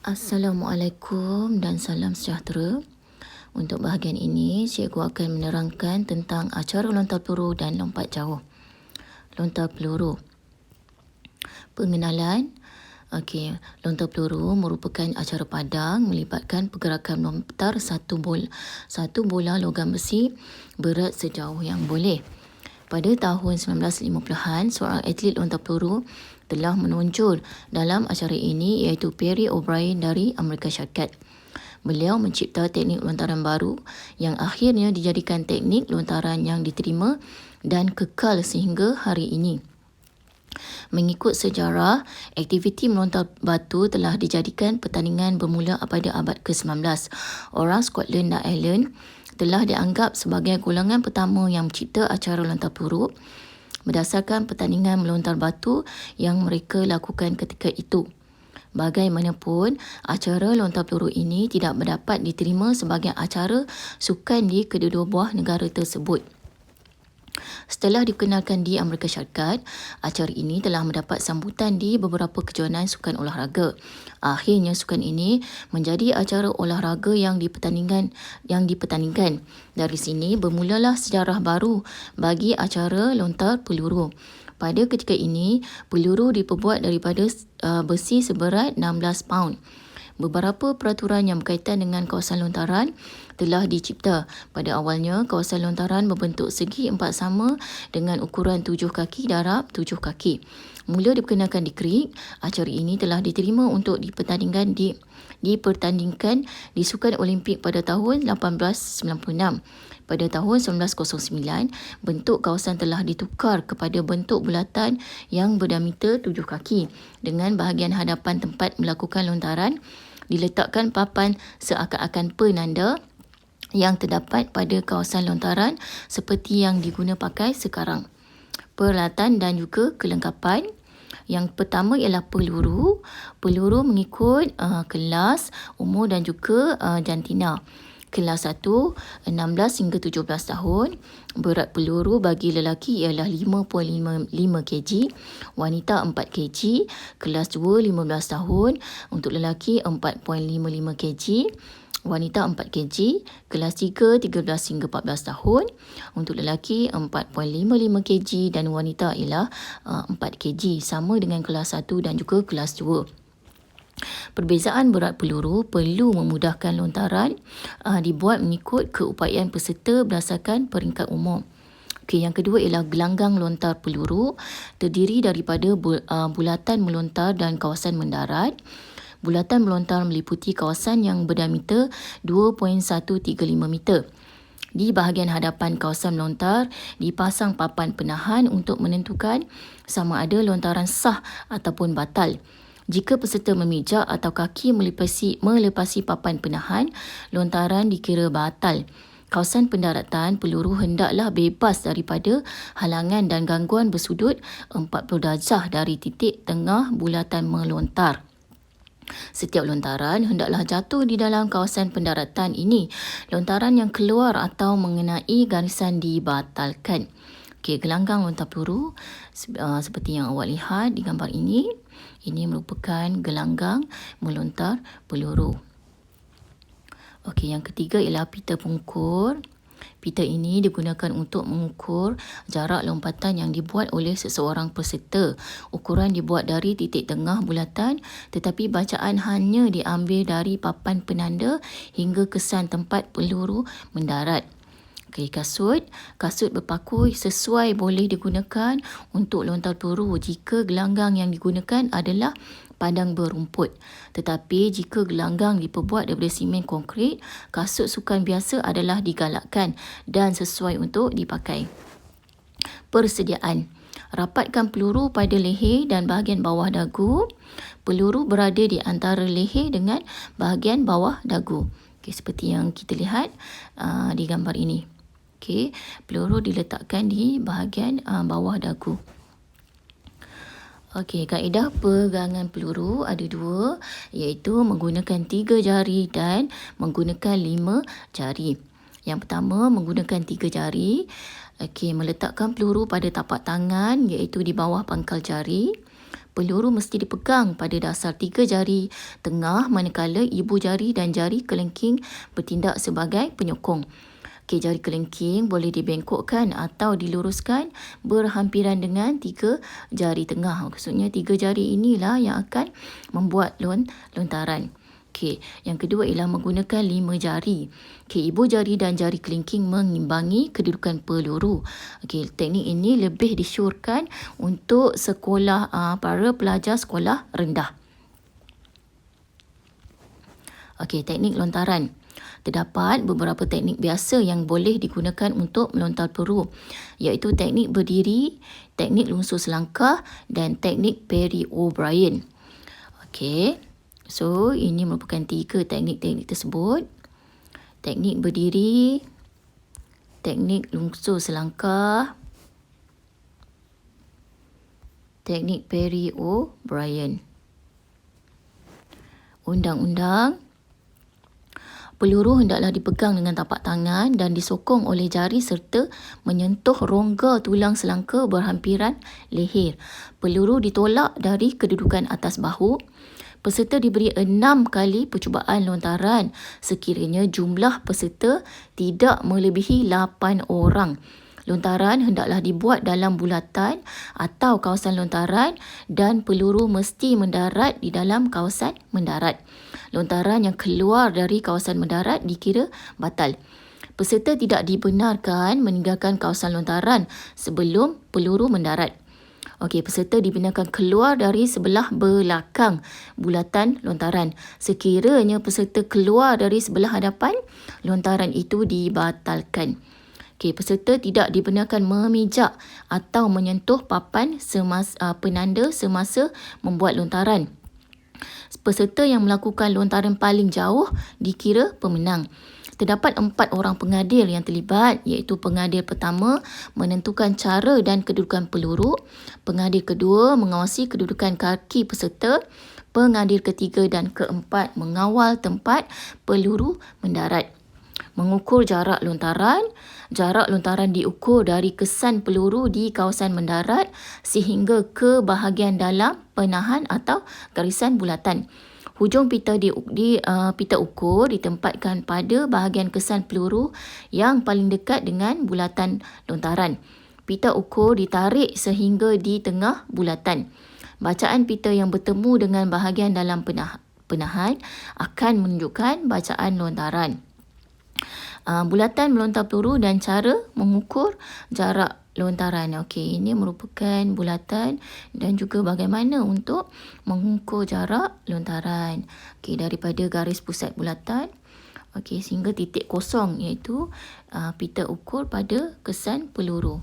Assalamualaikum dan salam sejahtera. Untuk bahagian ini, cikgu akan menerangkan tentang acara lontar peluru dan lompat jauh. Lontar peluru. Pengenalan. Okey, lontar peluru merupakan acara padang melibatkan pergerakan melontar satu bola logam besi berat sejauh yang boleh. Pada tahun 1950-an, seorang atlet lontar peluru telah menonjol dalam acara ini iaitu Perry O'Brien dari Amerika Syarikat. Beliau mencipta teknik lontaran baru yang akhirnya dijadikan teknik lontaran yang diterima dan kekal sehingga hari ini. Mengikut sejarah, aktiviti melontar batu telah dijadikan pertandingan bermula pada abad ke-19. Orang Scotland dan Ireland telah dianggap sebagai golongan pertama yang mencipta acara lontar peluru berdasarkan pertandingan melontar batu yang mereka lakukan ketika itu. Bagaimanapun, acara lontar peluru ini tidak dapat diterima sebagai acara sukan di kedua-dua buah negara tersebut. Setelah dikenalkan di Amerika Syarikat, acara ini telah mendapat sambutan di beberapa kejohanan sukan olahraga. Akhirnya sukan ini menjadi acara olahraga yang dipertandingkan. Dari sini bermulalah sejarah baru bagi acara lontar peluru. Pada ketika ini, peluru diperbuat daripada besi seberat 16 paun. Beberapa peraturan yang berkaitan dengan kawasan lontaran telah dicipta. Pada awalnya, kawasan lontaran berbentuk segi empat sama dengan ukuran 7 kaki darab 7 kaki. Mula diperkenalkan di Greek, acara ini telah diterima untuk dipertandingkan di Sukan Olimpik pada tahun 1896. Pada tahun 1909, bentuk kawasan telah ditukar kepada bentuk bulatan yang berdiameter 7 kaki dengan bahagian hadapan tempat melakukan lontaran diletakkan papan seakan-akan penanda yang terdapat pada kawasan lontaran seperti yang diguna pakai sekarang. Peralatan dan juga kelengkapan. Yang pertama ialah peluru. Peluru mengikut kelas, umur dan juga jantina. Kelas 1, 16 hingga 17 tahun. Berat peluru bagi lelaki ialah 5.5 kg, wanita 4 kg. Kelas 2, 15 tahun. Untuk lelaki 4.55 kg, wanita 4 kg. Kelas 3, 13 hingga 14 tahun. Untuk lelaki 4.55 kg dan wanita ialah 4 kg. Sama dengan kelas 1 dan juga kelas 2. Perbezaan berat peluru perlu memudahkan lontaran dibuat mengikut keupayaan peserta berdasarkan peringkat umur. Okey, yang kedua ialah gelanggang lontar peluru, terdiri daripada bulatan melontar dan kawasan mendarat. Bulatan melontar meliputi kawasan yang berdiameter 2.135 meter. Di bahagian hadapan kawasan melontar dipasang papan penahan untuk menentukan sama ada lontaran sah ataupun batal. Jika peserta memijak atau kaki melepasi papan penahan, lontaran dikira batal. Kawasan pendaratan peluru hendaklah bebas daripada halangan dan gangguan bersudut 40 darjah dari titik tengah bulatan melontar. Setiap lontaran hendaklah jatuh di dalam kawasan pendaratan ini. Lontaran yang keluar atau mengenai garisan dibatalkan. Okey, gelanggang lontar peluru seperti yang awak lihat di gambar ini. Ini merupakan gelanggang melontar peluru. Okey, yang ketiga ialah pita pengukur. Pita ini digunakan untuk mengukur jarak lompatan yang dibuat oleh seseorang peserta. Ukuran dibuat dari titik tengah bulatan tetapi bacaan hanya diambil dari papan penanda hingga kesan tempat peluru mendarat. Okey, kasut. Kasut berpaku sesuai boleh digunakan untuk lontar peluru jika gelanggang yang digunakan adalah padang berumput. Tetapi jika gelanggang diperbuat daripada simen konkrit, kasut sukan biasa adalah digalakkan dan sesuai untuk dipakai. Persediaan. Rapatkan peluru pada leher dan bahagian bawah dagu. Peluru berada di antara leher dengan bahagian bawah dagu. Okey, seperti yang kita lihat di gambar ini. Okey, peluru diletakkan di bahagian bawah dagu. Okey, kaedah pegangan peluru ada dua, iaitu menggunakan 3 jari dan menggunakan 5 jari. Yang pertama, menggunakan 3 jari. Okey, meletakkan peluru pada tapak tangan iaitu di bawah pangkal jari. Peluru mesti dipegang pada dasar 3 jari tengah manakala ibu jari dan jari kelengking bertindak sebagai penyokong. Okey, jari kelengking boleh dibengkokkan atau diluruskan berhampiran dengan 3 jari tengah. Maksudnya 3 jari inilah yang akan membuat lontaran. Okey, yang kedua ialah menggunakan 5 jari. Okey, ibu jari dan jari kelingking mengimbangi kedudukan peluru. Okey, teknik ini lebih disyorkan untuk sekolah para pelajar sekolah rendah. Okey, teknik lontaran. Terdapat beberapa teknik biasa yang boleh digunakan untuk melontar peluru, iaitu teknik berdiri, teknik lungsur selangkah dan teknik Perry O'Brien. Okey. So, ini merupakan 3 teknik-teknik tersebut. Teknik berdiri, teknik lungsur selangkah, teknik Perry O'Brien. Undang-undang. Peluru hendaklah dipegang dengan tapak tangan dan disokong oleh jari serta menyentuh rongga tulang selangka berhampiran leher. Peluru ditolak dari kedudukan atas bahu. Peserta diberi 6 kali percubaan lontaran sekiranya jumlah peserta tidak melebihi 8 orang. Lontaran hendaklah dibuat dalam bulatan atau kawasan lontaran dan peluru mesti mendarat di dalam kawasan mendarat. Lontaran yang keluar dari kawasan mendarat dikira batal. Peserta tidak dibenarkan meninggalkan kawasan lontaran sebelum peluru mendarat. Okey, peserta dibenarkan keluar dari sebelah belakang bulatan lontaran. Sekiranya peserta keluar dari sebelah hadapan, lontaran itu dibatalkan. Okey, peserta tidak dibenarkan memijak atau menyentuh papan penanda semasa membuat lontaran. Peserta yang melakukan lontaran paling jauh dikira pemenang. Terdapat 4 orang pengadil yang terlibat, iaitu pengadil pertama menentukan cara dan kedudukan peluru, pengadil kedua mengawasi kedudukan kaki peserta, pengadil ketiga dan keempat mengawal tempat peluru mendarat. Mengukur jarak lontaran. Jarak lontaran diukur dari kesan peluru di kawasan mendarat sehingga ke bahagian dalam penahan atau garisan bulatan. Hujung pita pita ukur ditempatkan pada bahagian kesan peluru yang paling dekat dengan bulatan lontaran. Pita ukur ditarik sehingga di tengah bulatan. Bacaan pita yang bertemu dengan bahagian dalam penahan akan menunjukkan bacaan lontaran. Bulatan melontar peluru dan cara mengukur jarak lontaran. Okey, ini merupakan bulatan dan juga bagaimana untuk mengukur jarak lontaran. Okey, daripada garis pusat bulatan sehingga titik kosong iaitu pita ukur pada kesan peluru.